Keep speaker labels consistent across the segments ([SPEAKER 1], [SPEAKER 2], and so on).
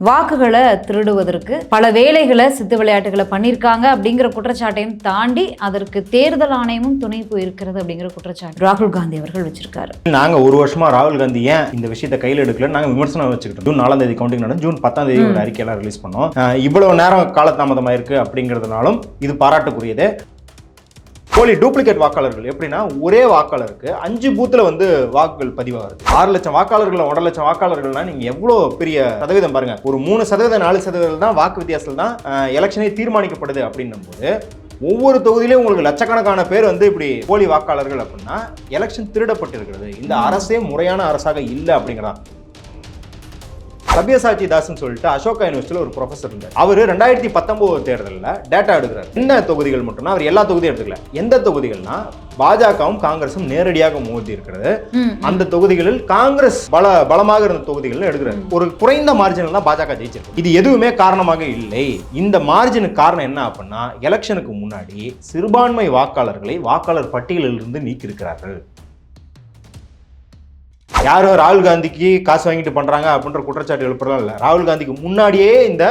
[SPEAKER 1] வாக்குகளை திருடுவதற்கு பல வேலைகளை சித்து விளையாட்டுகளை பண்ணியிருக்காங்க அப்படிங்கிற குற்றச்சாட்டையும் தாண்டி அதற்கு தேர்தல் ஆணையமும் துணை போயிருக்கிறது அப்படிங்கிற குற்றச்சாட்டு ராகுல் காந்தி அவர்கள் வச்சிருக்காரு.
[SPEAKER 2] நாங்க ஒரு வருஷமா ராகுல் காந்தி ஏன் இந்த விஷயத்தை கையில் எடுக்கல நாங்க விமர்சனம் வச்சுக்கிட்டோம். ஜூன் 4ஆம் தேதி கவுண்டிங் நடந்து ஜூன் 10ஆம் தேதி ஒரு அறிக்கையெல்லாம் ரிலீஸ் பண்ணோம். இவ்வளவு நேரம் காலதாமதமாயிருக்கு அப்படிங்கிறதுனாலும் இது பாராட்டுக்குரியது. போலி டூப்ளிகேட் வாக்காளர்கள் எப்படின்னா ஒரே வாக்காளருக்கு 5 பூத்துல வாக்குகள் பதிவாகுது. 6 லட்சம் வாக்காளர்கள் 1.5 லட்சம் வாக்காளர்கள்னா நீங்க எவ்வளவு பெரிய சதவீதம் பாருங்க. ஒரு 3% 4% தான் வாக்கு வித்தியாசத்தில் தான் எலெக்ஷனே தீர்மானிக்கப்படுது அப்படின்னும் போது ஒவ்வொரு தொகுதியிலும் உங்களுக்கு லட்சக்கணக்கான பேர் இப்படி போலி வாக்காளர்கள் அப்படின்னா எலெக்ஷன் திருடப்பட்டிருக்கிறது. இந்த அரசே முறையான அரசாக இல்லை அப்படிங்கிறதான். சபியசாச்சி தாஸ்ன்னு சொல்லிட்டு அசோகா யூனிவர்சிட்டியில் ஒரு ப்ரொஃபஸர் இருந்தார். அவர் 2019 தேர்தலில் டேட்டா எடுக்கிறார். என்ன தொகுதிகள் மட்டும்னா அவர் எல்லா தொகுதியும் எடுத்துக்கல. எந்த தொகுதிகள்னா பாஜகவும் காங்கிரஸும் நேரடியாக மோதி இருக்கிறது. அந்த தொகுதிகளில் காங்கிரஸ் பலமாக இருந்த தொகுதிகள் எடுக்கிறார். ஒரு குறைந்த மார்ஜினில் தான் பாஜக ஜெயிச்சிருக்கு. இது எதுவுமே காரணமாக இல்லை. இந்த மார்ஜினுக்கு காரணம் என்ன அப்படின்னா எலெக்ஷனுக்கு முன்னாடி சிறுபான்மை வாக்காளர்களை வாக்காளர் பட்டியலில் இருந்து நீக்கி இருக்கிறார்கள். யாரும் ராகுல் காந்திக்கு காசு வாங்கிட்டு பண்றாங்க அப்படின்ற குற்றச்சாட்டு எழுப்புறதும் இல்லை. ராகுல் காந்திக்கு முன்னாடியே இந்த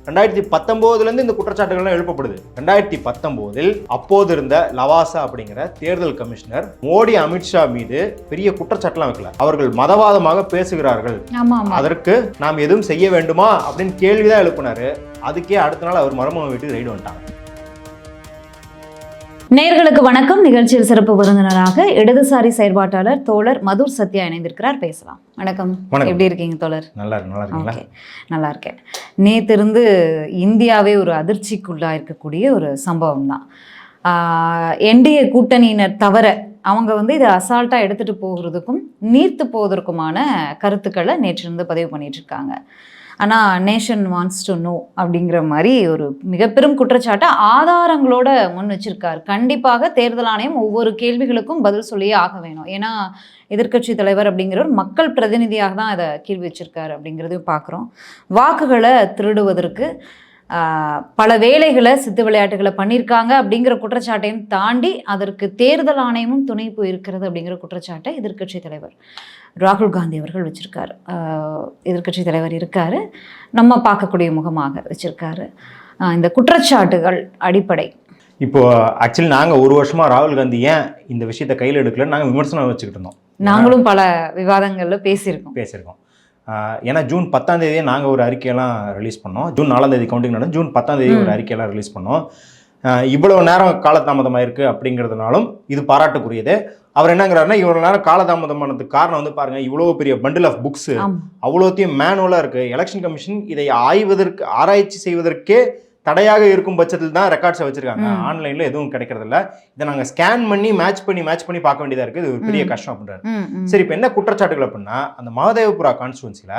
[SPEAKER 2] 2019 இந்த குற்றச்சாட்டுகள்லாம் எழுப்பப்படுது. 2019 அப்போது இருந்த லவாசா அப்படிங்கிற தேர்தல் கமிஷனர் மோடி அமித்ஷா மீது பெரிய குற்றச்சாட்டுலாம் வைக்கல. அவர்கள் மதவாதமாக பேசுகிறார்கள், அதற்கு நாம் எதுவும் செய்ய வேண்டுமா அப்படின்னு கேள்விதான் எழுப்பினாரு. அதுக்கே அடுத்த நாள் அவர் மருமகன் வீட்டுக்கு ரைடு வந்துட்டாங்க.
[SPEAKER 1] நேயர்களுக்கு வணக்கம். நிகழ்ச்சியில் சிறப்பு விருந்தினராக இடதுசாரி செயற்பாட்டாளர் தோழர் மதுர் சத்யா இணைந்திருக்கிறார். பேசலாம். வணக்கம். எப்படி இருக்கீங்க தோழர்? நல்லா இருக்கேன். நேத்திருந்து இந்தியாவே ஒரு அதிர்ச்சிக்குள்ளா இருக்கக்கூடிய ஒரு சம்பவம் தான். என்டிஏ கூட்டணியினர் தவிர அவங்க இதை அசால்ட்டாக எடுத்துகிட்டு போகிறதுக்கும் நீர்த்து போவதற்குமான கருத்துக்களை நேற்றிருந்து பதிவு பண்ணிட்டு இருக்காங்க. ஆனால் நேஷன் வாண்ட்ஸ் டு நோ அப்படிங்கிற மாதிரி ஒரு மிக பெரும் குற்றச்சாட்டை ஆதாரங்களோட முன் வச்சிருக்கார். கண்டிப்பாக தேர்தல் ஆணையம் ஒவ்வொரு கேள்விகளுக்கும் பதில் சொல்லியே ஆக வேணும். ஏன்னா எதிர்க்கட்சி தலைவர் அப்படிங்கிறவர் மக்கள் பிரதிநிதியாக தான் இதை கேள்வி வச்சிருக்காரு அப்படிங்கிறதையும் பார்க்குறோம். வாக்குகளை திருடுவதற்கு பல வேலைகளை சித்து விளையாட்டுகளை பண்ணியிருக்காங்க அப்படிங்கிற குற்றச்சாட்டையும் தாண்டி அதற்கு தேர்தல் ஆணையமும் துணை போயிருக்கிறது அப்படிங்கிற குற்றச்சாட்டை எதிர்க்கட்சி தலைவர் ராகுல் காந்தி அவர்கள் வச்சிருக்காரு. எதிர்க்கட்சி தலைவர் இருக்காரு, நம்ம பார்க்கக்கூடிய முகமாக வச்சிருக்காரு. இந்த குற்றச்சாட்டுகள் அடிப்படை
[SPEAKER 2] இப்போ ஆக்சுவலி நாங்கள் ஒரு வருஷமா ராகுல் காந்தி ஏன் இந்த விஷயத்தை கையில் எடுக்கலன்னு நாங்கள் விமர்சனம் வச்சுக்கிட்டு இருந்தோம்.
[SPEAKER 1] நாங்களும் பல விவாதங்களில் பேசியிருக்கோம்.
[SPEAKER 2] ஏன்னா ஜூன் 10ஆம் தேதியே நாங்கள் ஒரு அறிக்கையெல்லாம் ரிலீஸ் பண்ணோம். ஜூன் 4ஆம் தேதி கவுண்டிங் நடந்து ஜூன் 10ஆம் தேதி ஒரு அறிக்கையெல்லாம் ரிலீஸ் பண்ணோம். இவ்வளவு நேரம் காலதாமதமாயிருக்கு அப்படிங்கிறதுனாலும் இது பாராட்டுக்குரியது. அவர் என்னங்கிறாருன்னா இவ்வளவு நேரம் காலதாமதமானதுக்கு காரணம் பாருங்க, இவ்வளவு பெரிய பண்டில் ஆஃப் புக்ஸ் அவ்வளோத்தையும் மேனுவலாக இருக்கு. எலெக்ஷன் கமிஷன் இதை ஆராய்ச்சி செய்வதற்கே தடையாக இருக்கும் பட்சத்தில் தான் ரெக்கார்ட்ஸை வச்சிருக்காங்க. ஆன்லைன்ல எதுவும் கிடைக்கிறது இல்லை. இதை நாங்கள் ஸ்கேன் பண்ணி மேட்ச் பண்ணி பார்க்க வேண்டியதா இருக்கு. இது ஒரு பெரிய கஷ்டம் அப்படின்றாரு. சரி, இப்போ என்ன குற்றச்சாட்டுகள் அப்படின்னா அந்த மஹதேவபுரா கான்ஸ்டுவன்சில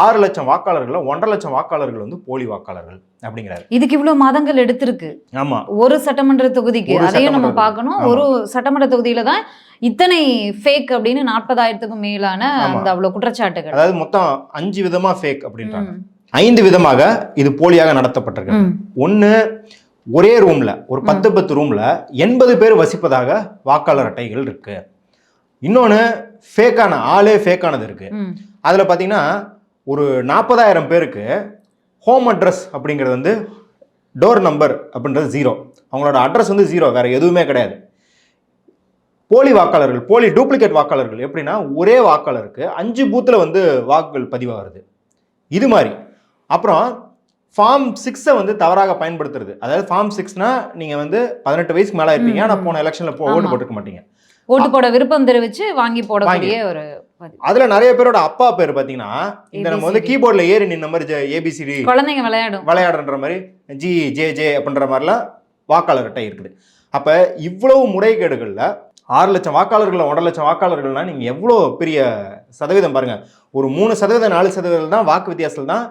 [SPEAKER 2] 6 லட்சம் வாக்காளர்கள் 1.5 லட்சம் வாக்காளர்கள் போலி வாக்காளர்கள் அப்படிங்கிறாரு.
[SPEAKER 1] இதுக்கு இவ்வளவு மாதங்கள் எடுத்திருக்கு. ஆமா, ஒரு சட்டமன்ற தொகுதிக்கு அதையும் நம்ம பார்க்கணும். ஒரு சட்டமன்ற தொகுதியில தான் இத்தனை ஃபேக் அப்படின்னு 40,000க்கும் மேலான அந்த அவ்வளவு குற்றச்சாட்டுகள்.
[SPEAKER 2] அதாவது மொத்தம் 5 விதமா ஃபேக் அப்படின்றாங்க. 5 விதமாக இது போலியாக நடத்தப்பட்டிருக்கு. ஒன்று, ஒரே ரூம்ல ஒரு 10 ரூம்ல 80 பேர் வசிப்பதாக வாக்காளர் அட்டைகள் இருக்கு. இன்னொன்று ஃபேக்கான ஆளே ஃபேக்கானது இருக்கு. அதுல பாத்தீங்கன்னா ஒரு 40,000 பேருக்கு ஹோம் அட்ரஸ் அப்படிங்கிறது டோர் நம்பர் அப்படின்றது 0, அவங்களோட அட்ரஸ் 0, வேற எதுவுமே கிடையாது. போலி வாக்காளர்கள், போலி டூப்ளிகேட் வாக்காளர்கள் எப்படின்னா ஒரே வாக்காளருக்கு 5 பூத்துல வாக்குகள் பதிவாகிறது. இது மாதிரி அப்புறம் ஃபார்ம் 6 தவறாக பயன்படுத்துறது. அதாவது ஃபார்ம் 6னா நீங்க 18 வயசுக்கு மேல இருப்பீங்க, ஆனா போன எலெக்ஷன்ல ஓட்டு போட்டுக்க மாட்டீங்க.
[SPEAKER 1] ஓட்டு போட விருப்பம் தெரிவிச்சு வாங்கி போடக்கூடிய ஒரு
[SPEAKER 2] அதுல நிறைய பேரோட அப்பா பேர் பாத்தீங்கன்னா இந்த நம்ம கீபோர்ட்ல ஏறி நின்ன மாதிரி ABCD
[SPEAKER 1] குழந்தைங்க
[SPEAKER 2] விளையாடுற மாதிரி GJJ அப்படின்ற மாதிரிலாம் வாக்காளர் அட்டை இருக்குது. அப்ப இவ்வளவு முறைகேடுகள்ல 6 லட்சம் வாக்காளர்கள் 1.5 லட்சம் வாக்காளர்கள்னா நீங்க எவ்வளோ பெரிய சதவீதம் பாருங்க. ஒரு 3% 4% தான் வாக்கு வித்தியாசத்தில் தான்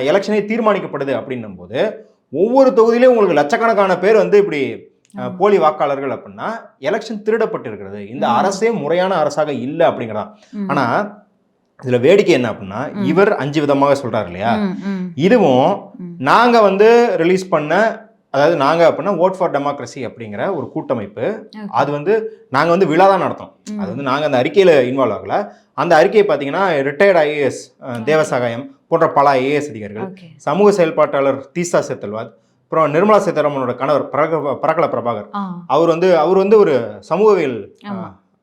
[SPEAKER 2] எலெக்ஷனே தீர்மானிக்கப்படுது அப்படின்னும் போது ஒவ்வொரு தொகுதியிலும் உங்களுக்கு லட்சக்கணக்கான பேர் இப்படி போலி வாக்காளர்கள் அப்படின்னா எலெக்ஷன் திருடப்பட்டிருக்கிறது. இந்த அரசே முறையான அரசாக இல்லை அப்படிங்கிறதான். ஆனா இதுல வேடிக்கை என்ன அப்படின்னா இவர் 5 விதமாக சொல்றாரு இல்லையா, இதுவும் நாங்க ரிலீஸ் பண்ண, அதாவது நாங்க அப்படின்னா ஓட் ஃபார் டெமோக்ரஸி அப்படிங்கிற ஒரு கூட்டமைப்பு, அது நாங்க விழா தான் நடத்தோம். அது நாங்க அந்த அறிக்கையில இன்வால்வ் ஆகல. அந்த அறிக்கையை பார்த்தீங்கன்னா ரிட்டையர்ட் IAS தேவசகாயம், போன்ற பல ஐஏஎஸ் அதிகாரிகள், சமூக செயல்பாட்டாளர் தீஸ்தா செத்தல்வாத், அப்புறம் நிர்மலா சீதாராமனோட கணவர் பரகல பிரபாகர், அவர் வந்து ஒரு சமூகவியல்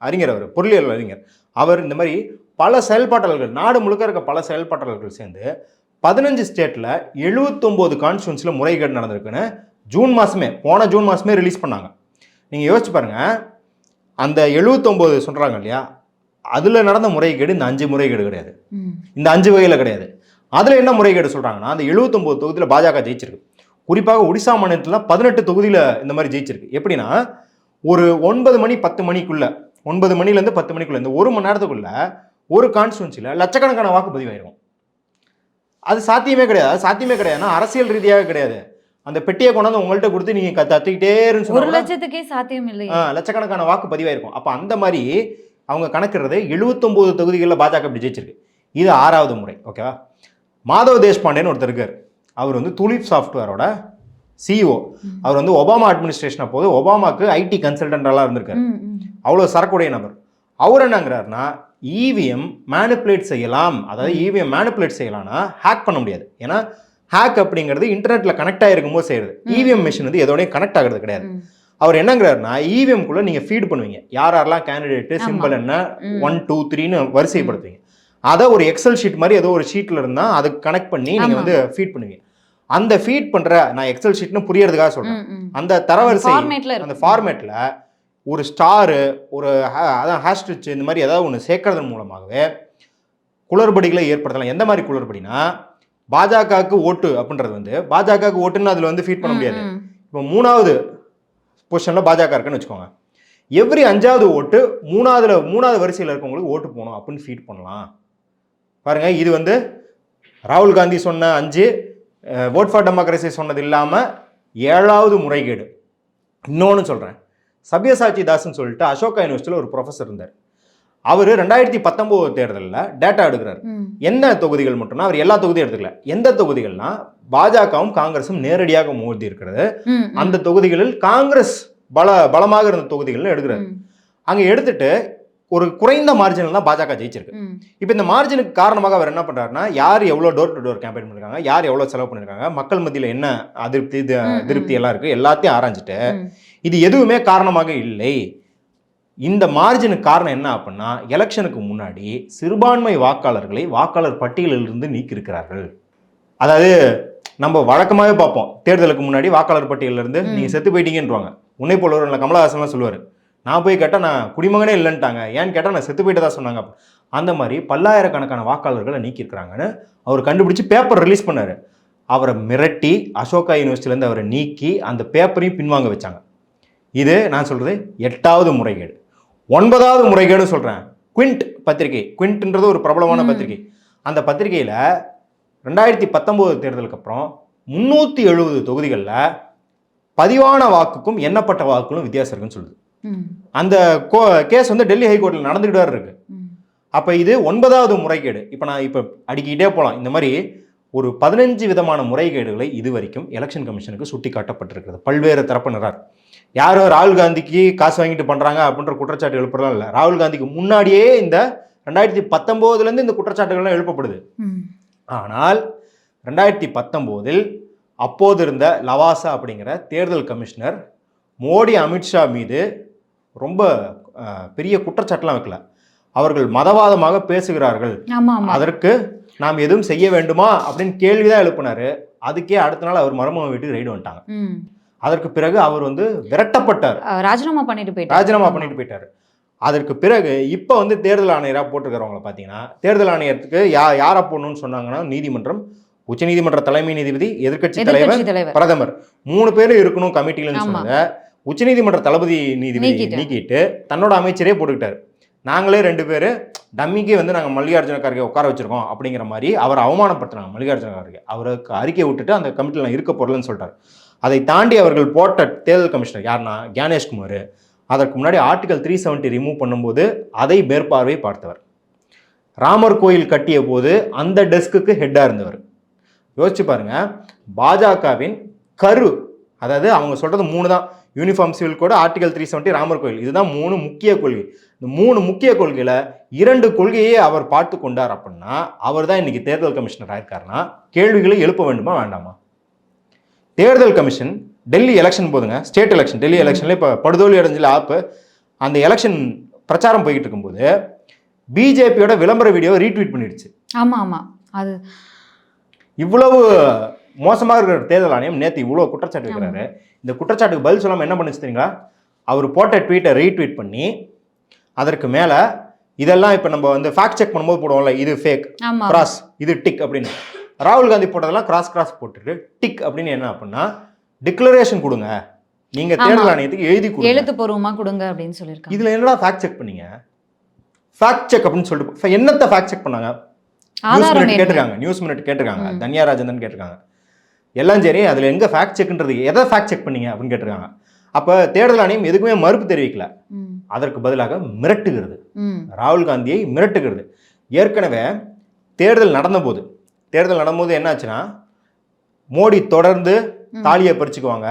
[SPEAKER 2] அறிஞர், அவர் பொருளியல் அறிஞர். அவர் இந்த மாதிரி பல செயல்பாட்டாளர்கள், நாடு முழுக்க இருக்க பல செயல்பாட்டாளர்கள் சேர்ந்து 15 ஸ்டேட்டில் 79 கான்ஸ்டியூன்சியில் முறைகேடு நடந்திருக்குன்னு போன ஜூன் மாதமே ரிலீஸ் பண்ணாங்க. நீங்கள் யோசிச்சு பாருங்கள், அந்த 79 சொல்கிறாங்க இல்லையா, அதில் நடந்த முறைகேடு இந்த 5 முறைகேடு கிடையாது, இந்த 5 வகையில் கிடையாது. அதில் என்ன முறைகேடு சொல்கிறாங்கன்னா, அந்த 79 தொகுதியில் பாஜக ஜெயிச்சிருக்கு. குறிப்பாக ஒடிசா மாநிலத்தில் 18 தொகுதியில் இந்த மாதிரி ஜெயிச்சிருக்கு. எப்படின்னா, ஒரு 9 மணி 10 மணிக்குள்ள, 9 மணிலேருந்து 10 மணிக்குள்ள, இந்த 1 மணி நேரத்துக்குள்ள ஒரு கான்ஸ்டியூன்சியில் லட்சக்கணக்கான வாக்கு பதிவாயிருக்கும். அது சாத்தியமே கிடையாதுன்னா அரசியல் ரீதியாக கிடையாது. அந்த பெட்டியை கொண்டாந்து உங்கள்கிட்ட கொடுத்து நீங்க தத்திக்கிட்டே இருந்து
[SPEAKER 1] 1 லட்சத்துக்கே சாத்தியம் இல்லை,
[SPEAKER 2] லட்சக்கணக்கான வாக்கு பதிவாயிருக்கும். அப்ப அந்த மாதிரி அவங்க கணக்குறது 79 தொகுதிகளில் பாஜக இப்படி ஜெயிச்சிருக்கு. இது 6வது முறை. ஓகேவா? மாதவ் தேஷ்பாண்டேன்னு ஒருத்தர் இருக்கார். அவர் வந்து துலிப் சாஃப்ட்வேரோட சிஇஓ. அவர் வந்து ஒபாமா அட்மினிஸ்ட்ரேஷன் அப்போது ஒபாமாக்கு ஐடி கன்சல்டன்டெல்லாம் இருந்திருக்காரு. அவ்வளோ சரக்குடைய நபர். அவர் என்னங்கிறாருன்னா, இவிஎம் மேனிப்புலேட் செய்யலாம். அதாவது இவிஎம் மேனிப்புலேட் செய்யலாம்னா ஹேக் பண்ண முடியாது. ஏன்னா ஹேக் அப்படிங்கிறது இன்டர்நெட்டில் கனெக்ட் ஆகிருக்கும் போது செய்யுது. இவிஎம் மிஷின் வந்து எதோடய கனெக்ட் ஆகிறது கிடையாது. அவர் என்னங்கிறாருன்னா, இவிஎம்குள்ளே நீங்கள் ஃபீட் பண்ணுவீங்க, யாரெல்லாம் கேண்டிடேட்டு, சிம்பிள் என்ன, 1 2 3ன்னு வரிசைப்படுத்துவீங்க. அதை ஒரு எக்ஸல் ஷீட் மாதிரி ஏதோ ஒரு ஷீட்டில் இருந்தால் அதுக்கு கனெக்ட் பண்ணி நீங்கள் வந்து ஃபீட் பண்ணுவீங்க. அந்த ஃபீட் பண்ணுற, நான் எக்ஸல் ஷீட்னு புரியறதுக்காக சொல்கிறேன், அந்த தரவரிசை, அந்த ஃபார்மேட்டில் ஒரு ஸ்டாரு, ஒரு அதான் ஹேஷ்ட்ரிச், இந்த மாதிரி ஏதாவது ஒன்று சேர்க்கறதன் மூலமாகவே குளறுபடிகளை ஏற்படுத்தலாம். எந்த மாதிரி குளறுபடினா, பாஜகவுக்கு ஓட்டு அப்படின்றது வந்து பாஜகவுக்கு ஓட்டுன்னு அதில் வந்து ஃபீட் பண்ண முடியாது. இப்போ 3வது பொசிஷனில் பாஜக இருக்குன்னு வச்சுக்கோங்க. எவ்ரி 5வது ஓட்டு 3வது வரிசையில் இருக்கவங்களுக்கு ஓட்டு போகணும் அப்படின்னு ஃபீட் பண்ணலாம். பாருங்க, இது வந்து ராகுல் காந்தி சொன்ன 5 vote for democracy சொன்னது இல்லாமல் 7வது முறைகேடு. இன்னொன்று சொல்கிறேன், சபியசாச்சி தாஸ்ன்னு சொல்லிட்டு அசோகா யூனிவர்சிட்டியில் ஒரு ப்ரொஃபஸர் இருந்தார். அவர் 2019 தேர்தலில் டேட்டா எடுக்கிறார். எந்த தொகுதிகள் மட்டும்னா, அவர் எல்லா தொகுதியும் எடுத்துக்கல, எந்த தொகுதிகள்னா பாஜகவும் காங்கிரஸும் நேரடியாக மோதி இருக்கிறது, அந்த தொகுதிகளில் காங்கிரஸ் பலமாக இருந்த தொகுதிகள்னு எடுக்கிறார். அங்கே எடுத்துட்டு ஒரு குறைந்த மார்ஜினில் தான் பாஜக ஜெயிச்சிருக்கு. இப்போ இந்த மார்ஜினுக்கு காரணமாக அவர் என்ன பண்ணுறாருன்னா, யார் எவ்வளோ டோர் டு டோர் கேம்பெயின் பண்ணிருக்காங்க, யார் எவ்வளோ செலவு பண்ணியிருக்காங்க, மக்கள் மத்தியில் என்ன அதிருப்தி எல்லாம் இருக்குது, எல்லாத்தையும் ஆராய்ஞ்சிட்டு இது எதுவுமே காரணமாக இல்லை. இந்த மார்ஜினுக்கு காரணம் என்ன அப்படின்னா, எலெக்ஷனுக்கு முன்னாடி சிறுபான்மை வாக்காளர்களை வாக்காளர் பட்டியலிலிருந்து நீக்கியிருக்கிறார்கள். அதாவது நம்ம வழக்கமாகவே பார்ப்போம், தேர்தலுக்கு முன்னாடி வாக்காளர் பட்டியலிருந்து நீங்கள் செத்து போயிட்டீங்கன்றாங்க. உன்னை போல ஒரு கமலஹாசன்லாம் சொல்லுவார், நான் போய் கேட்டால் நான் குடிமகனே இல்லைன்ட்டாங்க, ஏன்னு கேட்டால் நான் செத்து போயிட்டு தான் சொன்னாங்க. அந்த மாதிரி பல்லாயிரக்கணக்கான வாக்காளர்களை நீக்கியிருக்கிறாங்கன்னு அவர் கண்டுபிடிச்சி பேப்பர் ரிலீஸ் பண்ணார். அவரை மிரட்டி அசோகா யூனிவர்சிட்டியிலேருந்து அவரை நீக்கி அந்த பேப்பரையும் பின்வாங்க வச்சாங்க. இது நான் சொல்கிறது 8வது முறைகேடு. 9வது முறைகேடு சொல்கிறேன், குவிண்ட் பத்திரிகை. குவிண்ட்ன்றது ஒரு பிரபலமான பத்திரிகை. அந்த பத்திரிகையில் 2019 தேர்தலுக்கு அப்புறம் 370 தொகுதிகளில் பதிவான வாக்குக்கும் எண்ணப்பட்ட வாக்குகளும் வித்தியாசம் இருக்குன்னு சொல்லுது. அந்த கேஸ் வந்து டெல்லி ஹைகோர்ட்டில் நடந்துக்கிட்டு இருக்கு. அப்போ இது 9வது முறைகேடு. இப்போ நான் அடிக்கிட்டே போகலாம். இந்த மாதிரி ஒரு 15 விதமான முறைகேடுகளை இதுவரைக்கும் எலெக்ஷன் கமிஷனுக்கு சுட்டி காட்டப்பட்டிருக்கிறது பல்வேறு தரப்பினரார். யாரும் ராகுல் காந்திக்கு காசு வாங்கிட்டு பண்ணுறாங்க அப்படின்ற குற்றச்சாட்டு எழுப்புறதுலாம் இல்லை. ராகுல் காந்திக்கு முன்னாடியே இந்த 2019 இந்த குற்றச்சாட்டுகள்லாம் எழுப்பப்படுது. ஆனால் 2019 அப்போது இருந்த லவாசா அப்படிங்கிற தேர்தல் கமிஷனர் மோடி அமித்ஷா மீது ரொம்ப பெரிய குற்றச்சாட்டுலாம் வைக்கல. அவர்கள் மதவாதமாக பேசுகிறார்கள், அதற்கு நாம் எதுவும் செய்ய வேண்டுமா அப்படின்னு கேள்விதான் எழுப்பினாரு. அதுக்கே அடுத்த நாள் அவர் மருமகன் வீட்டுக்கு ரைடு வந்துட்டாங்க. அதற்கு பிறகு அவர் வந்து விரட்டப்பட்டார், ராஜினாமா பண்ணிட்டு போயிட்டார். அதற்கு பிறகு இப்போ வந்து தேர்தல் ஆணையராக போட்டிருக்கிறவங்கள பார்த்தீங்கன்னா, தேர்தல் ஆணையத்துக்கு யாரை போடணும்னு சொன்னாங்கன்னா, நீதிமன்றம், உச்சநீதிமன்ற தலைமை நீதிபதி, எதிர்க்கட்சி தலைவர், பிரதமர் 3 பேரும் இருக்கணும் கமிட்டியிலன்னு சொன்னாங்க. உச்சநீதிமன்ற தளபதி நீதிபதி நீக்கிட்டு தன்னோட அமைச்சரே போட்டுக்கிட்டார். நாங்களே 2 பேர் டம்மிக்கே வந்து நாங்கள் மல்லிகார்ஜுன கார்கே உட்கார வச்சிருக்கோம் அப்படிங்கிற மாதிரி அவர் அவமானப்படுத்துனாங்க. மல்லிகார்ஜுன கார்கே அவருக்கு அறிக்கை விட்டுட்டு அந்த கமிட்டியில் நான் இருக்க போறலன்னு சொல்லிட்டார். அதை தாண்டி அவர்கள் போட்ட தேர்தல் கமிஷனர் யாருன்னா ஞானேஷ்குமார். அதற்கு முன்னாடி ஆர்டிகல் 370 ரிமூவ் பண்ணும்போது அதை மேற்பார்வை பார்த்தவர். ராமர் கோயில் கட்டிய போது அந்த டெஸ்க்கு ஹெட்டாக இருந்தவர். யோசிச்சு பாருங்க, பாஜகவின் கரு, அதாவது அவங்க சொல்றது 3 தான், யூனிஃபார்ம் சிவில் கோடு, ஆர்டிகல் 370, ராமர் கோயில், இதுதான் 3 முக்கிய கொள்கை. இந்த 3 முக்கிய கொள்கையில 2 கொள்கையை அவர் பார்த்து கொண்டார் அப்படின்னா அவர் தான் இன்னைக்கு தேர்தல் கமிஷனர் ஆயிருக்காருன்னா கேள்விகளை எழுப்ப வேண்டுமா வேண்டாமா? தேர்தல் கமிஷன் டெல்லி எலெக்ஷன் போதுங்க, ஸ்டேட் எலெக்ஷன், டெல்லி எலெக்ஷன்ல இப்போ படுதோல்வி அடைஞ்சல ஆப்பு அந்த எலெக்ஷன் பிரச்சாரம் போய்கிட்டு இருக்கும்போது பிஜேபியோட விளம்பர வீடியோ ரீட்வீட் பண்ணிடுச்சு.
[SPEAKER 1] ஆமா ஆமா, அது
[SPEAKER 2] இவ்வளவு மோசமாக இருக்கிற தேர்தல் ஆணையம் நேற்று இவ்வளோ குற்றச்சாட்டு வைக்கிறாரு. இந்த குற்றச்சாட்டுக்கு பதில் சொல்லாமல் என்ன பண்ணுச்சு தெரியுங்களா? அவர் போட்ட ட்வீட்டை ரீட்வீட் பண்ணி அதற்கு மேலே இதெல்லாம் இப்போ நம்ம வந்து ஃபேக்ட் செக் பண்ணும்போது போடுவோம்ல, இது ஃபேக் கிராஸ், இது டிக் அப்படின்னு. ராகுல் காந்தி போட்டதெல்லாம் கிராஸ் போட்டுட்டு டிக் அப்படின்னு என்ன அப்படின்னா டிக்ளரேஷன் கொடுங்க, நீங்க தேர்தல் ஆணையத்துக்கு எழுதி கொடுங்க,
[SPEAKER 1] எழுத்துப்பூர்வமா கொடுங்க அப்படின்னு சொல்லியிருக்காங்க.
[SPEAKER 2] இதுல என்னடா ஃபேக்ட் செக் பண்ணீங்க? ஃபேக்ட் செக் அப்படின்னு சொல்லிட்டு என்னத்தை ஃபேக்ட் செக் பண்ணாங்க? நியூஸ் மினிட் கேட்டிருக்காங்க, தன்யா ராஜேந்திரன் கேட்டிருக்காங்க, எல்லாம் சரி. அதுல எங்க ஃபேக்ட் செக்ன்றது எதை ஃபேக்ட் செக் பண்ணீங்க அப்படின்னு கேட்டிருக்காங்க. அப்ப தேர்தல் ஆணையம் எதுக்குமே மறுப்பு தெரிவிக்கல, அதற்கு பதிலாக மிரட்டுகிறது, ராகுல் காந்தியை மிரட்டுகிறது. ஏற்கனவே தேர்தல் நடந்தபோது என்ன ஆச்சுன்னா, மோடி தொடர்ந்து தாலியை பறிச்சுக்குவாங்க,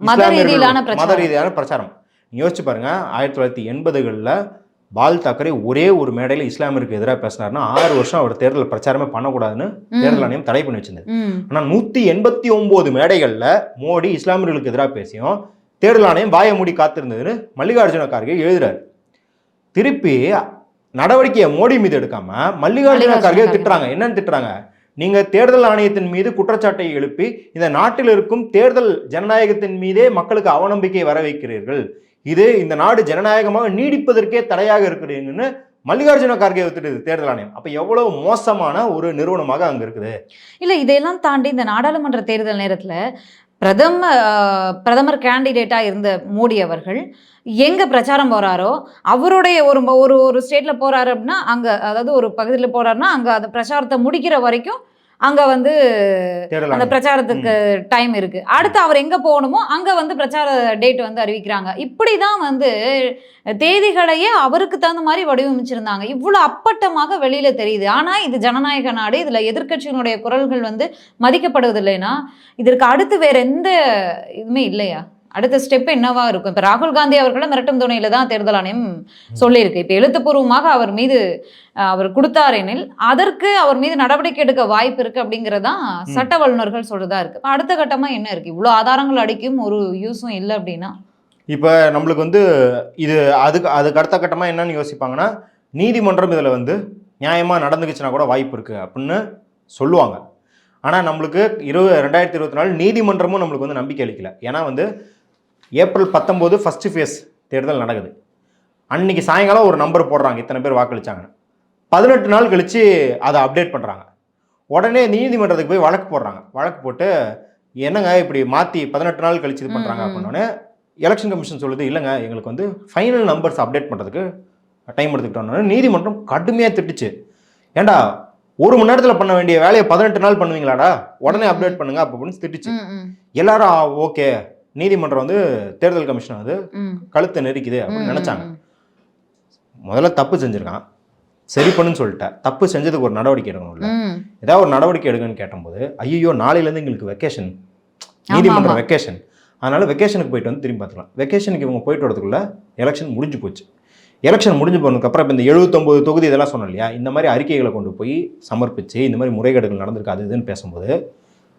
[SPEAKER 2] மத ரீதியான பிரச்சாரம். யோசிச்சு பாருங்க, 1980களில் பால் தாக்கரே ஒரே ஒரு மேடையில் இஸ்லாமிற்கு எதிராக பேசினார்னா 6 வருஷம் அவர் தேர்தல் பிரச்சாரமே பண்ணக்கூடாதுன்னு தேர்தல் ஆணையம் தடை பண்ணி வச்சிருந்தது. ஆனால் 189 மேடைகளில் மோடி இஸ்லாமியர்களுக்கு எதிராக பேசியும் தேர்தல் ஆணையம் வாய மூடி காத்திருந்ததுன்னு மல்லிகார்ஜுன கார்கே எழுதுறாரு. திருப்பி நடவடிக்கையை மோடி மீது எடுக்காம மல்லிகார்ஜுன கார்கே திட்டுறாங்க. என்னன்னு திட்டுறாங்க? நீங்க தேர்தல் ஆணையத்தின் மீது குற்றச்சாட்டை எழுப்பி இந்த நாட்டில் இருக்கும் தேர்தல் ஜனநாயகத்தின் மீதே மக்களுக்கு அவநம்பிக்கை வர வைக்கிறீர்கள், இது இந்த நாடு ஜனநாயகமாக நீடிப்பதற்கே தடையாக இருக்கிறீங்கன்னு மல்லிகார்ஜுன கார்கே வித்துட்டு தேர்தல் ஆணையம். அப்ப எவ்வளவு மோசமான ஒரு நிறுவனமாக அங்க இருக்குது.
[SPEAKER 1] இல்ல, இதையெல்லாம் தாண்டி இந்த நாடாளுமன்ற தேர்தல் நேரத்துல பிரதமர் கேண்டிடேட்டா இருந்த மோடி அவர்கள் எங்க பிரச்சாரம் போறாரோ, அவருடைய ஒரு ஸ்டேட்ல போறாரு அப்படின்னா அங்க, அதாவது ஒரு பகுதியில் போறாருன்னா அங்க அந்த பிரச்சாரத்தை முடிக்கிற வரைக்கும் அங்க வந்து அந்த பிரச்சாரத்துக்கு டைம் இருக்கு. அடுத்து அவர் எங்க போகணுமோ அங்க வந்து பிரச்சார டேட் வந்து அறிவிக்கிறாங்க. இப்படிதான் வந்து தேதிகளையே அவருக்கு தகுந்த மாதிரி வடிவமைச்சிருந்தாங்க. இவ்வளவு அப்பட்டமாக வெளியில தெரியுது. ஆனா இது ஜனநாயக நாடு, இதுல எதிர்க்கட்சியினுடைய குரல்கள் வந்து மதிக்கப்படுவதில்லைன்னா இதற்கு அடுத்து வேற எந்த இதுவுமே இல்லையா? அடுத்த ஸ்டெப் என்னவா இருக்கும்? இப்போ ராகுல் காந்தி அவர்களை மிரட்டும் துணையில தான் தேர்தல் ஆணையம் சொல்லியிருக்கு. இப்போ எழுத்துப்பூர்வமாக அவர் மீது அவர் கொடுத்தாரெனில் அதற்கு அவர் மீது நடவடிக்கை எடுக்க வாய்ப்பு இருக்கு அப்படிங்கிறதான் சட்ட வல்லுநர்கள் சொல்றதா இருக்கு. அடுத்த கட்டமா என்ன இருக்கு? இவ்வளோ ஆதாரங்கள் அடிக்கும் ஒரு யூஸும் இல்லை அப்படின்னா
[SPEAKER 2] இப்போ நம்மளுக்கு வந்து இது அதுக்கு அடுத்த கட்டமாக என்னன்னு யோசிப்பாங்கன்னா, நீதிமன்றம் இதில் வந்து நியாயமாக நடந்துக்குச்சுன்னா கூட வாய்ப்பு இருக்குது அப்படின்னு சொல்லுவாங்க. ஆனால் நம்மளுக்கு 2024 நீதிமன்றமும் நம்மளுக்கு வந்து நம்பிக்கை அளிக்கல. ஏன்னா வந்து ஏப்ரல் 19 ஃபர்ஸ்ட் ஃபேஸ் தேர்தல் நடக்குது. அன்னைக்கு சாயங்காலம் ஒரு நம்பர் போடுறாங்க, இத்தனை பேர் வாக்களிச்சாங்கன்னு. 18 நாள் கழித்து அதை அப்டேட் பண்ணுறாங்க. உடனே நீதிமன்றத்துக்கு போய் வழக்கு போடுறாங்க. வழக்கு போட்டு என்னங்க இப்படி மாற்றி 18 நாள் கழிச்சு இது பண்ணுறாங்க அப்படின்னோடனே எலெக்ஷன் கமிஷன் சொல்லுது, இல்லைங்க எங்களுக்கு வந்து ஃபைனல் நம்பர்ஸ் அப்டேட் பண்ணுறதுக்கு டைம் எடுத்துக்கிட்டோன்னு நீதிமன்றம் கடுமையாக திட்டுச்சு. ஏண்டா 1 மணி நேரத்தில் பண்ண வேண்டிய வேலையை 18 நாள் பண்ணுவீங்களாடா, உடனே அப்டேட் பண்ணுங்க அப்படின்னு திட்டுச்சு. எல்லாரும் ஓகே, நீதிமன்றம் வந்து தேர்தல் கமிஷன் வந்து கழுத்தை நெரிக்குது அப்படின்னு நினைச்சாங்க. முதல்ல தப்பு செஞ்சிருக்கான், சரி பண்ணுன்னு சொல்லிட்டேன். தப்பு செஞ்சதுக்கு ஒரு நடவடிக்கை எடுக்கணும்ல, ஏதாவது ஒரு நடவடிக்கை எடுங்கன்னு கேட்டபோது ஐயோ நாளையிலேருந்து எங்களுக்கு வெக்கேஷன், நீதிமன்றம் வெக்கேஷன், அதனால வெக்கேஷனுக்கு போயிட்டு வந்து திரும்பி பார்த்துக்கலாம். வெக்கேஷனுக்கு இவங்க போயிட்டு வரதுக்குள்ள எலெக்ஷன் முடிஞ்சு போச்சு. எலெக்ஷன் முடிஞ்சு போனதுக்கப்புறம் இப்போ இந்த 79 தொகுதி இதெல்லாம் சொன்னோம் இல்லையா, இந்த மாதிரி அறிக்கைகளை கொண்டு போய் சமர்ப்பித்து இந்த மாதிரி முறைகேடுகள் நடந்திருக்காது இதுன்னு பேசும்போது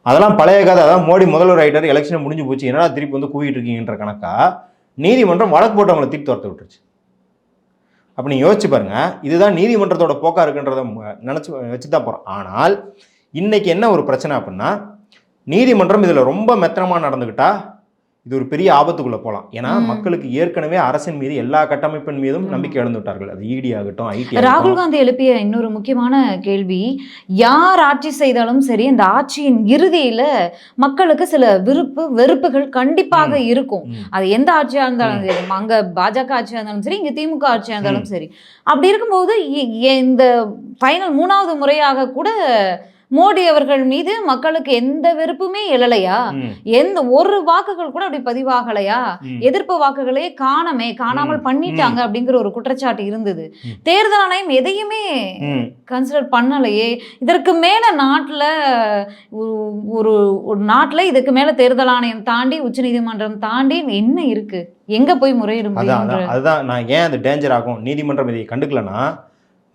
[SPEAKER 2] அதெல்லாம் பழைய கதை. அதான் மோடி முதல்வர் ஆகிட்டார், எலெக்ஷன் முடிஞ்சு போச்சு, என்னடா திருப்பி வந்து கூவிட்டு இருக்கீங்கன்ற கணக்கா நீதிமன்றம் வழக்கு போட்டவங்களை தீர்த்து துரத்து விட்டுருச்சு. அப்போ நீங்கள் யோசிச்சு பாருங்க, இதுதான் நீதிமன்றத்தோட போக்கா இருக்குன்றதை நினச்சி வச்சு தான் போகிறோம். ஆனால் இன்னைக்கு என்ன ஒரு பிரச்சனை அப்படின்னா, நீதிமன்றம் இதில் ரொம்ப மெத்தனமாக நடந்துக்கிட்டா இது ஒரு பெரிய ஆபத்துக்குள்ள போகலாம். ஏன்னா மக்களுக்கு ஏற்கனவே அரசின் மீது எல்லா கட்டமைப்பின் மீதும் நம்பிக்கை இழந்து விட்டார்கள். அது இடி ஆகட்டும், ஐடி.
[SPEAKER 1] ராகுல் காந்தி எழுப்பிய இன்னொரு முக்கியமான கேள்வி, யார் ஆட்சி செய்தாலும் சரி இந்த ஆட்சியின் இறுதியில மக்களுக்கு சில வெறுப்புகள் கண்டிப்பாக இருக்கும். அது எந்த ஆட்சியா இருந்தாலும் சரி, அங்க பாஜக ஆட்சியா இருந்தாலும் சரி, இங்க திமுக ஆட்சியா இருந்தாலும் சரி. அப்படி இருக்கும்போது இந்த ஃபைனல் 3வது முறையாக கூட மோடி அவர்கள் மீது மக்களுக்கு எந்த வெறுப்புமே எழலையா? எந்த ஒரு வாக்குகள் கூட அப்படி பதிவாகலையா? எதிர்ப்பு வாக்குகளே காணாமல் பண்ணிட்டாங்க அப்படிங்கிற ஒரு குற்றச்சாட்டு இருந்தது. தேர்தல் ஆணையம் எதையுமே கன்சிடர் பண்ணலையே. இதற்கு மேல நாட்டுல இதுக்கு மேல தேர்தல் ஆணையம் தாண்டி உச்சநீதிமன்றம் தாண்டி என்ன இருக்கு? எங்க போய் முறையிடும்?
[SPEAKER 2] அதுதான் நான் ஏன் அது டேஞ்சர் ஆகும், நீதிமன்றம் இதை கண்டுக்கலன்னா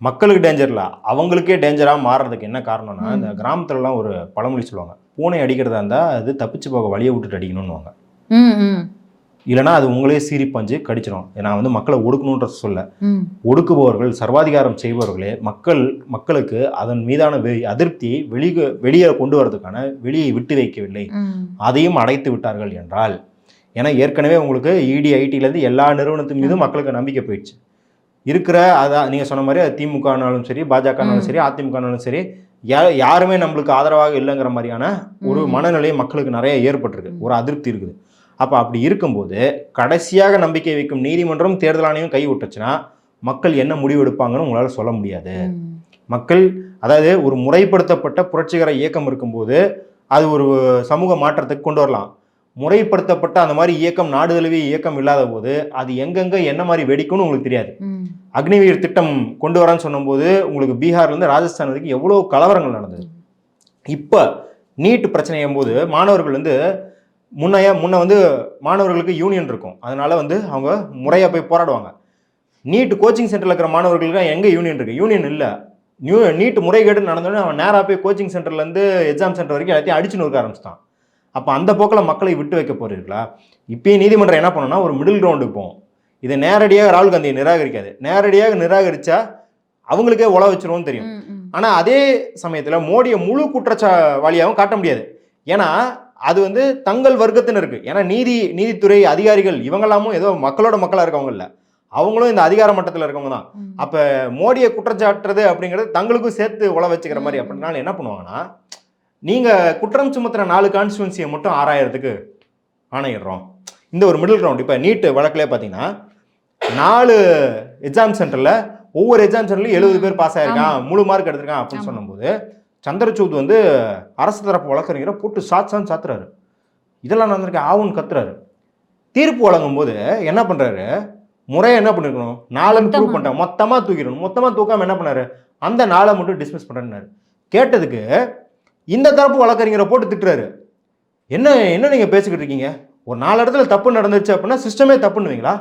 [SPEAKER 2] மக்களுக்கு டேஞ்சர் இல்லை, அவங்களுக்கே டேஞ்சராக மாறுறதுக்கு என்ன காரணம்னா, இந்த கிராமத்துலலாம் ஒரு பழமொழி சொல்லுவாங்க, பூனை அடிக்கிறதா இருந்தால் அது தப்பிச்சு போக வழியை விட்டுட்டு அடிக்கணும்னுவாங்க. இல்லைனா அது உங்களே சீறி பஞ்சு கடிச்சிடும். நான் வந்து மக்களை ஒடுக்கணுன்ற சொல்ல, ஒடுக்குபவர்கள், சர்வாதிகாரம் செய்பவர்களே மக்களுக்கு அதன் மீதான அதிருப்தியை வெளியே கொண்டு வரதுக்கான வெளியை விட்டு வைக்கவில்லை, அதையும் அடைத்து விட்டார்கள் என்றால், ஏன்னா ஏற்கனவே உங்களுக்கு இடி ஐடியிலேருந்து எல்லா நிறுவனத்தின் மீதும் மக்களுக்கு நம்பிக்கை போயிடுச்சு. இருக்கிற அதான் நீங்கள் சொன்ன மாதிரி அது திமுகனாலும் சரி, பாஜகனாலும் சரி, அதிமுகனாலும் சரி, யாருமே நம்மளுக்கு ஆதரவாக இல்லைங்கிற மாதிரியான ஒரு மனநிலை மக்களுக்கு நிறைய ஏற்பட்டிருக்கு, ஒரு அதிருப்தி இருக்குது. அப்போ அப்படி இருக்கும்போது கடைசியாக நம்பிக்கை வைக்கும் நீதிமன்றம், தேர்தல் ஆணையம் கை விட்டுச்சுன்னா மக்கள் என்ன முடிவு எடுப்பாங்கன்னு உங்களால் சொல்ல முடியாது. மக்கள், அதாவது ஒரு முறைப்படுத்தப்பட்ட புரட்சிகர இயக்கம் இருக்கும்போது அது ஒரு சமூக மாற்றத்துக்கு கொண்டு வரலாம். முறைப்படுத்தப்பட்ட அந்த மாதிரி இயக்கம், நாடு தழுவிய இயக்கம் இல்லாத போது அது எங்கெங்க என்ன மாதிரி வெடிக்கும்னு உங்களுக்கு தெரியாது. அக்னிவீர் திட்டம் கொண்டு வரான்னு சொன்னபோது உங்களுக்கு பீகார்லேருந்து ராஜஸ்தான் வரைக்கும் எவ்வளோ கலவரங்கள் நடந்தது. இப்போ நீட் பிரச்சனையும் போது மாணவர்கள் வந்து முன்ன வந்து மாணவர்களுக்கு யூனியன் இருக்கும், அதனால வந்து அவங்க முறையாக போய் போராடுவாங்க. நீட் கோச்சிங் சென்டரில் இருக்கிற மாணவர்களுக்கு எங்கே யூனியன் இருக்குது? யூனியன் இல்லை. நீட் முறைகேடு நடந்தோடனே அவன் நேராக போய் கோச்சிங் சென்டர்லேருந்து எக்ஸாம் சென்டர் வரைக்கும் எல்லாத்தையும் அடிச்சு நொறுக்க ஆரம்பிச்சிட்டான். அப்போ அந்த போக்கில் மக்களை விட்டு வைக்க போறீங்களா? இப்பயும் நீதிமன்றம் என்ன பண்ணணும்னா ஒரு மிடில் கிரவுண்டுக்கு போகும். இதை நேரடியாக ராகுல் காந்தியை நிராகரிக்காது. நேரடியாக நிராகரித்தா அவங்களுக்கே உழ வச்சிருவோம்னு தெரியும். ஆனால் அதே சமயத்தில் மோடியை முழு குற்றச்சாவாளியாகவும் காட்ட முடியாது. ஏன்னா அது வந்து தங்கள் வர்க்கத்தினர் இருக்கு. ஏன்னா நீதித்துறை அதிகாரிகள் இவங்கெல்லாமும் ஏதோ மக்களோட மக்களாக இருக்கவங்க இல்லை, அவங்களும் இந்த அதிகார மட்டத்தில் இருக்கவங்க தான். அப்போ மோடியை குற்றச்சாட்டுறது அப்படிங்கிறது தங்களுக்கும் சேர்த்து உழ வச்சுக்கிற மாதிரி. அப்படின்னால என்ன பண்ணுவாங்கன்னா, நீங்கள் குற்றம் சுமத்துற 4 கான்ஸ்டிடுவன்சியை மட்டும் ஆராயறதுக்கு ஆணையிடுறோம். இந்த ஒரு மிடில் கிரவுண்ட். இப்போ நீட் வழக்கிலே பார்த்தீங்கன்னா 4 எக்ஸாம் சென்டரில் ஒவ்வொரு எக்ஸாம் சென்டர்லையும் 70 பேர் பாஸ் ஆயிருக்கான், முழு மார்க் எடுத்திருக்கான் அப்படின்னு சொன்னும்போது சந்திரசூட் வந்து அரசு தரப்பு வழக்கறிஞரை போட்டு சாத்துறாரு. இதெல்லாம் நடந்திருக்கு ஆவுன்னு கத்துறாரு. தீர்ப்பு வழங்கும் போது என்ன பண்றாரு, முறையை என்ன பண்ணிருக்கணும், 4 ப்ரூவ் பண்ணிட்டாங்க, மொத்தமாக தூக்கிடணும். மொத்தமாக தூக்காம என்ன பண்ணாரு, அந்த 4 மட்டும் டிஸ்மிஸ் பண்ணுறாரு. கேட்டதுக்கு இந்த தரப்பு வழக்கறிஞரை போட்டு திட்டுறாரு. என்ன நீங்கள் பேசிக்கிட்டு இருக்கீங்க? ஒரு 4 இடத்துல தப்பு நடந்துச்சு அப்படின்னா சிஸ்டமே தப்புன்னுவீங்களா?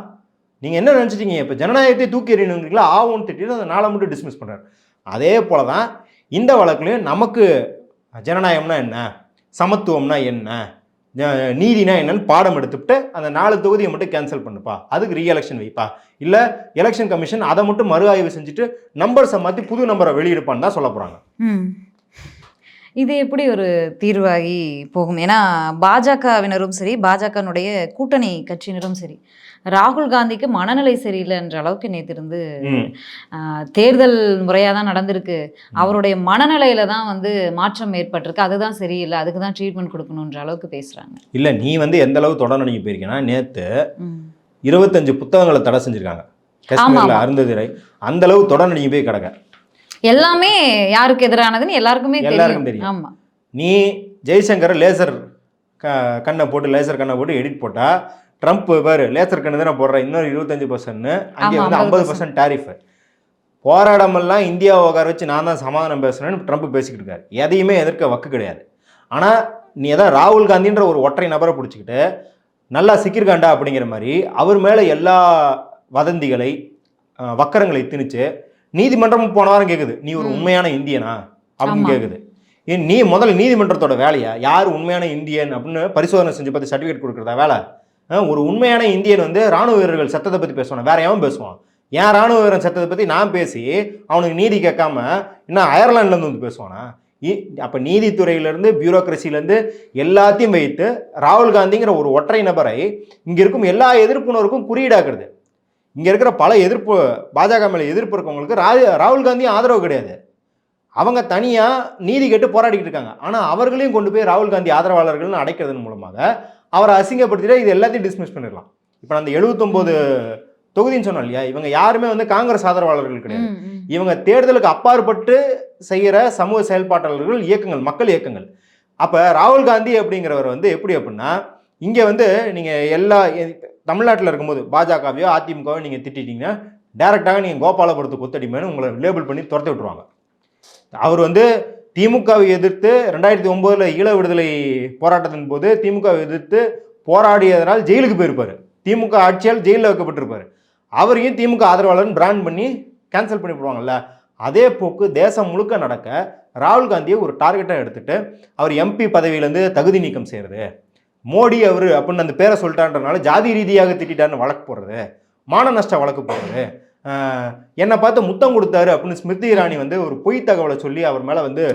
[SPEAKER 2] நீங்கள் என்ன நினச்சிட்டீங்க, இப்போ ஜனநாயகத்தை தூக்கி எறியணுங்களா? ஆவுன்னு திட்டிட்டு அந்த 4 மட்டும் டிஸ்மிஸ் பண்ணுறாரு. அதே போல தான் இந்த வழக்குலையும் நமக்கு ஜனநாயகம்னா என்ன, சமத்துவம்னா என்ன, நீதினா என்னன்னு பாடம் எடுத்துக்கிட்டு அந்த 4 தொகுதியை மட்டும் கேன்சல் பண்ணுப்பா, அதுக்கு ரீஎலெக்ஷன் வைப்பா, இல்லை எலெக்ஷன் கமிஷன் அதை மட்டும் மறு ஆய்வு செஞ்சுட்டு நம்பர்ஸை மாற்றி புது நம்பரை வெளியிடுப்பான்னு தான் சொல்ல போகிறாங்க.
[SPEAKER 1] இது எப்படி ஒரு தீர்வாகி போகும்? ஏன்னா பாஜகவினரும் சரி, பாஜகனுடைய கூட்டணி கட்சியினரும் சரி, ராகுல் காந்திக்கு மனநிலை சரியில்லைன்ற அளவுக்கு நேற்று இருந்து தேர்தல் முறையாக தான் நடந்திருக்கு, அவருடைய மனநிலையில தான் வந்து மாற்றம் ஏற்பட்டிருக்கு, அதுதான் சரியில்லை, அதுக்கு தான் ட்ரீட்மெண்ட் கொடுக்கணுன்ற அளவுக்கு பேசுகிறாங்க.
[SPEAKER 2] இல்லை, நீ வந்து எந்த அளவு தொடர்ந்து நீங்கள் போயிருக்கீங்கன்னா, நேற்று 25 புத்தகங்களை தடை செஞ்சுருக்காங்க காஷ்மீரில், அருந்ததிரை. அந்த அளவு தொடர்ந்து நீங்கள் போய் கிடக்க
[SPEAKER 1] எல்லாமே யாருக்கு எதிரானதுன்னு எல்லாருக்கும் தெரியும். ஆமா,
[SPEAKER 2] நீ ஜெய்சங்கர் லேசர் கண்ணை போட்டு எடிட் போட்டா ட்ரம்ப் பேர் லேசர் கண்ணு தானே போடுற, இன்னொரு 25%, அங்கே வந்து 50% டாரிஃப். போராடமெல்லாம் இந்தியாவை உட்கார வச்சு நான் தான் சமாதானம் பேசுறேன்னு ட்ரம்ப் பேசிக்கிட்டு இருக்காரு. எதையுமே எதிர்க்க வக்கு கிடையாது. ஆனால் நீ எதாவது ராகுல் காந்தின்ற ஒரு ஒற்றை நபரை பிடிச்சிக்கிட்டு நல்லா சிக்கிருக்காண்டா அப்படிங்கிற மாதிரி அவர் மேலே எல்லா வதந்திகளை வக்கரங்களை திணிச்சு நீதிமன்றம் போன வாரம் கேட்குது, நீ ஒரு உண்மையான இந்தியனா அப்படின்னு கேட்குது. நீ முதல்ல நீதிமன்றத்தோட வேலையா, யார் உண்மையான இந்தியன் அப்படின்னு பரிசோதனை செஞ்சு பார்த்து சர்டிஃபிகேட் கொடுக்குறதா வேலை? ஒரு உண்மையான இந்தியன் வந்து ராணுவ வீரர்கள் சத்தத்தை பற்றி பேசுவான், வேற எவன் பேசுவான்? ஏன் ராணுவ வீரன் சத்தத்தை பற்றி நான் பேசி அவனுக்கு நீதி கேட்காம இன்னும் அயர்லாண்ட்லேருந்து வந்து பேசுவானா? அப்போ நீதித்துறையிலேருந்து பியூரோக்ரஸிலேருந்து எல்லாத்தையும் வைத்து ராகுல் காந்திங்கிற ஒரு ஒற்றை நபரை இங்கே இருக்கும் எல்லா எதிர்ப்புணருக்கும் குறியீடாக்குறது. இங்கே இருக்கிற பல எதிர்ப்பு, பாஜக மேலே எதிர்ப்பு இருக்கவங்களுக்கு ராகுல் காந்தியும் ஆதரவு கிடையாது. அவங்க தனியாக நீதி கேட்டு போராடிக்கிட்டு இருக்காங்க. ஆனால் அவர்களையும் கொண்டு போய் ராகுல் காந்தி ஆதரவாளர்கள்னு அடைக்கிறதன் மூலமாக அவரை அசிங்கப்படுத்திட்டு இது எல்லாத்தையும் டிஸ்மிஸ் பண்ணிடலாம். இப்போ அந்த 79 தொகுதின்னு சொன்னோம் இல்லையா, இவங்க யாருமே வந்து காங்கிரஸ் ஆதரவாளர்கள் கிடையாது. இவங்க தேர்தலுக்கு அப்பாற்பட்டு செய்கிற சமூக செயல்பாட்டாளர்கள், இயக்கங்கள், மக்கள் இயக்கங்கள். அப்போ ராகுல் காந்தி அப்படிங்கிறவர் வந்து எப்படி அப்படின்னா, இங்கே வந்து நீங்கள் எல்லா தமிழ்நாட்டில் இருக்கும்போது பாஜகவையோ அதிமுகவையோ நீங்கள் திட்டிட்டீங்கன்னா டேரெக்டாக நீங்கள் கோபாலபுரத்து கொத்தடிமைன்னு உங்களை லேபிள் பண்ணி துரத்தி விட்டுருவாங்க. அவர் வந்து திமுகவை எதிர்த்து 2009 ஈழ விடுதலை போராட்டத்தின் போது திமுகவை எதிர்த்து போராடியதனால் ஜெயிலுக்கு போயிருப்பார். திமுக ஆட்சியால் ஜெயிலில் வைக்கப்பட்டிருப்பார். அவரையும் திமுக ஆதரவாளர்னு பிராண்ட் பண்ணி கேன்சல் பண்ணி போடுவாங்கல்ல. அதே போக்கு தேசம் முழுக்க நடக்க ராகுல் காந்தியை ஒரு டார்கெட்டாக எடுத்துட்டு அவர் எம்பி பதவியிலேருந்து தகுதி நீக்கம் செய்கிறது, மோடி அவர் அப்படின்னு அந்த பேரை சொல்லிட்டான்றனால ஜாதி ரீதியாக திட்டாருன்னு வழக்கு போடுறது, மான நஷ்ட வழக்கு போடுறது, என்னை பார்த்து முத்தம் கொடுத்தாரு அப்படின்னு ஸ்மிருதி இரானி வந்து ஒரு பொய் தகவலை சொல்லி அவர் மேலே வந்து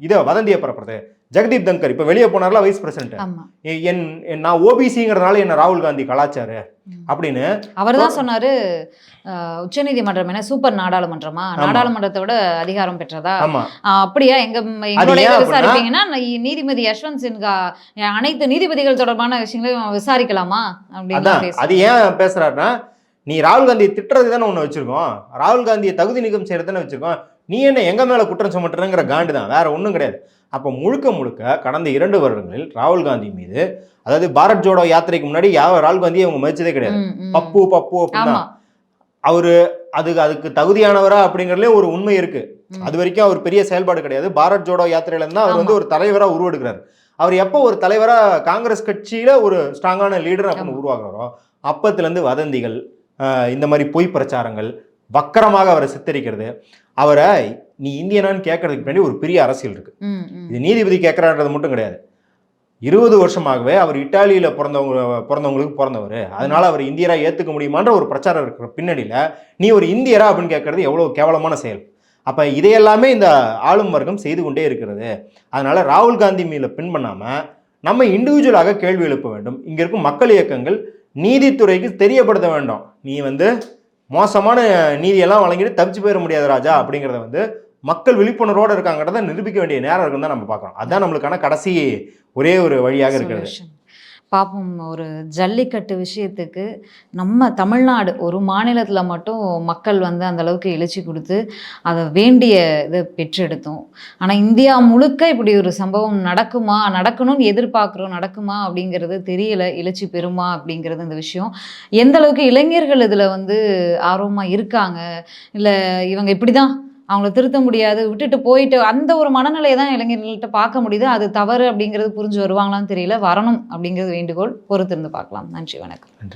[SPEAKER 2] இதை வதந்தியை பரப்புறது. ஜெகதீப் தங்கர் இப்போ வெளியே போனார்ல வைஸ் பிரசிடென்ட், நான் ஓபிசிங்கிறதுனால என்ன ராகுல் காந்தி கலாச்சாரு அப்படின்னு
[SPEAKER 1] அவர் தான் சொன்னாரு. உச்சநீதிமன்றம் என்ன சூப்பர் நாடாளுமன்றமா, நாடாளுமன்றத்தை விட அதிகாரம் பெற்றதா? அப்படியா? எங்களுடைய விசாரிப்பீங்கன்னா நீதிபதி யஷ்வந்த் சின்ஹா அனைத்து நீதிபதிகள் தொடர்பான விஷயங்களையும் விசாரிக்கலாமா அப்படின்னு
[SPEAKER 2] அது ஏன் பேசுறாருன்னா, நீ ராகுல் காந்தியை திட்டுறது தானே ஒன்று வச்சிருக்கோம், ராகுல் காந்தியை தகுதி நீக்கம் செய்யறது தானே வச்சிருக்கோம், நீ என்ன எங்க மேல குற்றம் சுமட்டுறங்கிற காண்டு தான், வேற ஒன்றும் கிடையாது. அப்போ முழுக்க முழுக்க கடந்த 2 வருடங்களில் ராகுல் காந்தி மீது, அதாவது பாரத் ஜோடோ யாத்திரைக்கு முன்னாடி ராகுல் காந்தியை அவங்க மதிச்சதே கிடையாது. பப்பு பப்பு அப்படின்னா அவரு அதுக்கு தகுதியானவரா அப்படிங்கிறதுலே ஒரு உண்மை இருக்கு. அது வரைக்கும் அவர் பெரிய செயல்பாடு கிடையாது. பாரத் ஜோடோ யாத்திரையில இருந்தா அவர் வந்து ஒரு தலைவரா உருவெடுக்கிறார். அவர் எப்போ ஒரு தலைவரா காங்கிரஸ் கட்சியில ஒரு ஸ்ட்ராங்கான லீடர் அப்படின்னு உருவாக்குறாரோ அப்பத்துல இருந்து வதந்திகள், இந்த மாதிரி பொய் பிரச்சாரங்கள், வக்கரமாக அவரை சித்தரிக்கிறது, அவரை நீ இந்தியனான்னு கேட்கறதுக்கு முன்னாடி ஒரு பெரிய அரசியல் இருக்கு. இது நீதிபதி கேட்கறான்றது மட்டும் கிடையாது. 20 வருஷமாகவே அவர் இட்டாலியில பிறந்தவங்களுக்கு பிறந்தவர், அதனால அவர் இந்தியரா ஏத்துக்க முடியுமான்ற ஒரு பிரச்சாரம் இருக்கிற பின்னணியில நீ ஒரு இந்தியரா அப்படின்னு கேட்கறது எவ்வளவு கேவலமான செயல். அப்ப இதையெல்லாமே இந்த ஆளும் வர்க்கம் செய்து கொண்டே இருக்கிறது. அதனால ராகுல் காந்தி மீது பின் பண்ணாம நம்ம இண்டிவிஜுவலாக கேள்வி எழுப்ப வேண்டும். இங்க இருக்கும் மக்கள் இயக்கங்கள் நீதித்துறைக்கு தெரியப்படுத்த வேண்டும், நீ வந்து மோசமான நீதியெல்லாம் வழங்கிட்டு தப்பிச்சு போயிட முடியாது ராஜா அப்படிங்கிறத வந்து மக்கள் விழிப்புணர்வோடு இருக்காங்கிறத நிரூபிக்க வேண்டிய நேரம் இருக்குன்னு தான் நம்ம பார்க்குறோம். அதுதான் நம்மளுக்கான கடைசி ஒரே ஒரு வழியாக இருக்கிறது.
[SPEAKER 1] பார்ப்போம். ஒரு ஜல்லிக்கட்டு விஷயத்துக்கு நம்ம தமிழ்நாடு ஒரு மாநிலத்தில் மட்டும் மக்கள் வந்து அந்த அளவுக்கு எழுச்சி கொடுத்து அதை வேண்டிய இதை பெற்றெடுத்தோம். ஆனால் இந்தியா முழுக்க இப்படி ஒரு சம்பவம் நடக்கணும்னு எதிர்பார்க்குறோம், நடக்குமா அப்படிங்கிறது தெரியல. எழுச்சி பெறுமா அப்படிங்கிறது இந்த விஷயம். எந்த அளவுக்கு இளைஞர்கள் இதில் வந்து ஆர்வமாக இருக்காங்க, இல்லை இவங்க இப்படி தான் அவங்கள திருத்த முடியாது விட்டுட்டு போயிட்டு அந்த ஒரு மனநிலையை தான் இளைஞர்கள்ட்ட பார்க்க முடியுது. அது தவறு அப்படிங்கிறது புரிஞ்சு வருவாங்களான்னு தெரியல. வரணும் அப்படிங்கிறது வேண்டுகோள். பொறுத்திருந்து பார்க்கலாம். நன்றி, வணக்கம்.